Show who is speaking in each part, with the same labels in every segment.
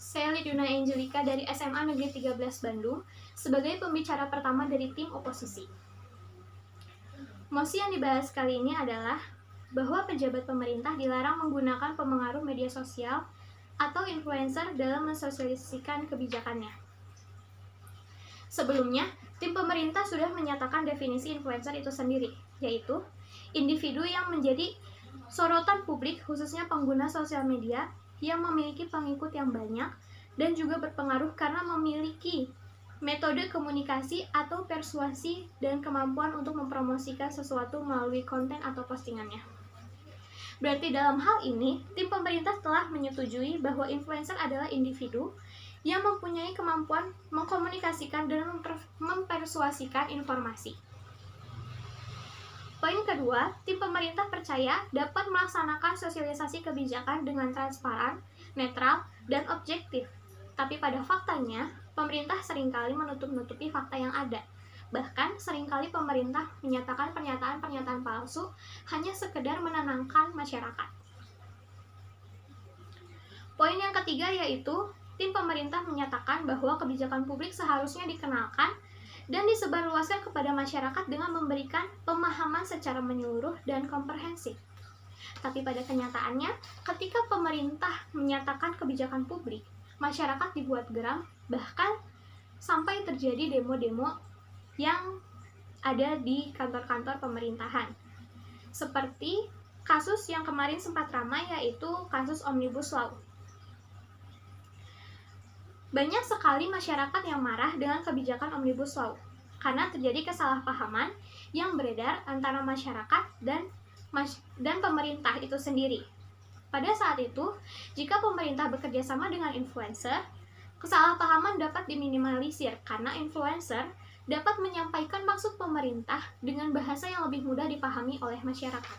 Speaker 1: Saya Liduna Angelika dari SMA Negeri 13 Bandung sebagai pembicara pertama dari tim oposisi. Mosi yang dibahas kali ini adalah bahwa pejabat pemerintah dilarang menggunakan pemengaruh media sosial atau influencer dalam mensosialisasikan kebijakannya. Sebelumnya, tim pemerintah sudah menyatakan definisi influencer itu sendiri, yaitu individu yang menjadi sorotan publik khususnya pengguna sosial media yang memiliki pengikut yang banyak dan juga berpengaruh karena memiliki metode komunikasi atau persuasi dan kemampuan untuk mempromosikan sesuatu melalui konten atau postingannya. Berarti dalam hal ini, tim pemerintah telah menyetujui bahwa influencer adalah individu yang mempunyai kemampuan mengkomunikasikan dan mempersuasikan informasi. Poin kedua, tim pemerintah percaya dapat melaksanakan sosialisasi kebijakan dengan transparan, netral, dan objektif. Tapi pada faktanya, pemerintah seringkali menutup-nutupi fakta yang ada. Bahkan seringkali pemerintah menyatakan pernyataan-pernyataan palsu hanya sekedar menenangkan masyarakat. Poin yang ketiga yaitu, tim pemerintah menyatakan bahwa kebijakan publik seharusnya dikenalkan dan disebarluaskan kepada masyarakat dengan memberikan pemahaman secara menyeluruh dan komprehensif. Tapi pada kenyataannya, ketika pemerintah menyatakan kebijakan publik, masyarakat dibuat geram, bahkan sampai terjadi demo-demo yang ada di kantor-kantor pemerintahan. Seperti kasus yang kemarin sempat ramai, yaitu kasus Omnibus Law. Banyak sekali masyarakat yang marah dengan kebijakan Omnibus Law karena terjadi kesalahpahaman yang beredar antara masyarakat dan pemerintah itu sendiri. Pada saat itu, jika pemerintah bekerja sama dengan influencer, kesalahpahaman dapat diminimalisir karena influencer dapat menyampaikan maksud pemerintah dengan bahasa yang lebih mudah dipahami oleh masyarakat.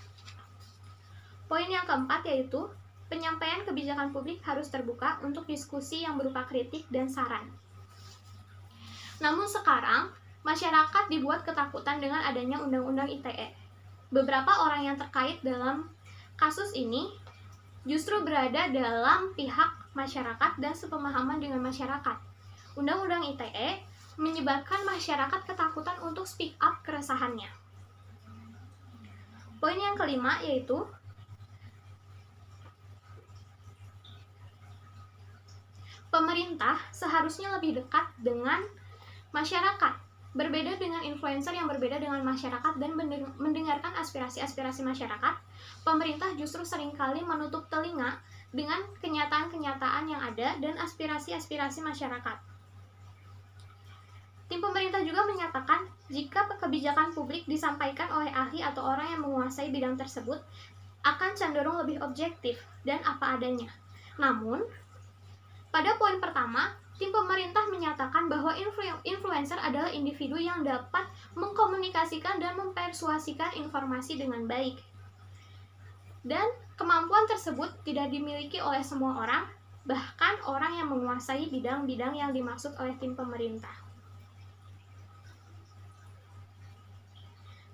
Speaker 1: Poin yang keempat yaitu, penyampaian kebijakan publik harus terbuka untuk diskusi yang berupa kritik dan saran. Namun sekarang, masyarakat dibuat ketakutan dengan adanya Undang-Undang ITE. Beberapa orang yang terkait dalam kasus ini justru berada dalam pihak masyarakat dan sepemahaman dengan masyarakat. Undang-Undang ITE menyebabkan masyarakat ketakutan untuk speak up keresahannya. Poin yang kelima yaitu, pemerintah seharusnya lebih dekat dengan masyarakat, berbeda dengan influencer yang berbeda dengan masyarakat dan mendengarkan aspirasi-aspirasi masyarakat. Pemerintah justru seringkali menutup telinga dengan kenyataan-kenyataan yang ada dan aspirasi-aspirasi masyarakat. Tim pemerintah juga menyatakan jika kebijakan publik disampaikan oleh ahli atau orang yang menguasai bidang tersebut akan cenderung lebih objektif dan apa adanya. Namun, pada poin pertama, tim pemerintah menyatakan bahwa influencer adalah individu yang dapat mengkomunikasikan dan mempersuasikan informasi dengan baik. Dan kemampuan tersebut tidak dimiliki oleh semua orang, bahkan orang yang menguasai bidang-bidang yang dimaksud oleh tim pemerintah.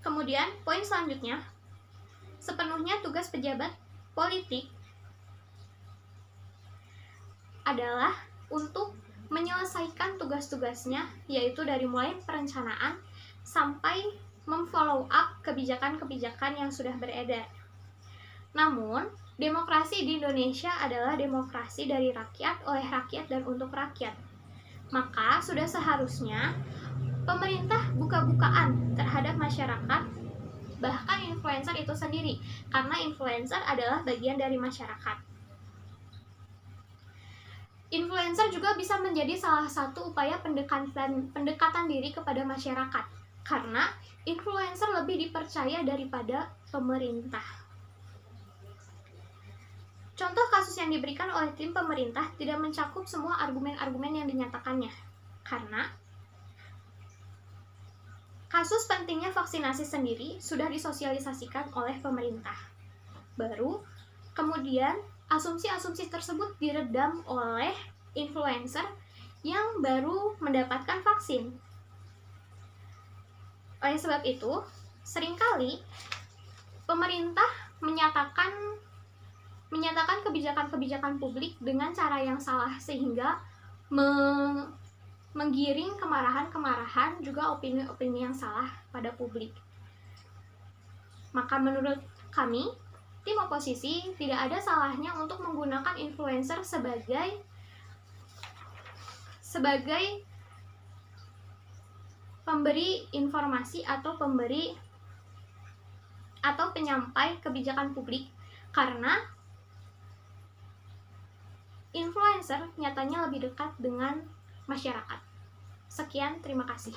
Speaker 1: Kemudian, poin selanjutnya, sepenuhnya tugas pejabat politik adalah untuk menyelesaikan tugas-tugasnya, yaitu dari mulai perencanaan sampai memfollow up kebijakan-kebijakan yang sudah beredar. Namun, demokrasi di Indonesia adalah demokrasi dari rakyat, oleh rakyat, dan untuk rakyat. Maka, sudah seharusnya pemerintah buka-bukaan terhadap masyarakat, bahkan influencer itu sendiri, karena influencer adalah bagian dari masyarakat. Influencer juga bisa menjadi salah satu upaya pendekatan diri kepada masyarakat, karena influencer lebih dipercaya daripada pemerintah. Contoh kasus yang diberikan oleh tim pemerintah tidak mencakup semua argumen-argumen yang dinyatakannya, karena kasus pentingnya vaksinasi sendiri sudah disosialisasikan oleh pemerintah. Baru kemudian asumsi-asumsi tersebut diredam oleh influencer yang baru mendapatkan vaksin. Oleh sebab itu, seringkali pemerintah menyatakan menyatakan kebijakan-kebijakan publik dengan cara yang salah sehingga menggiring kemarahan-kemarahan juga opini-opini yang salah pada publik. Maka menurut kami, tim oposisi tidak ada salahnya untuk menggunakan influencer sebagai pemberi informasi atau penyampai kebijakan publik, karena influencer nyatanya lebih dekat dengan masyarakat. Sekian, terima kasih.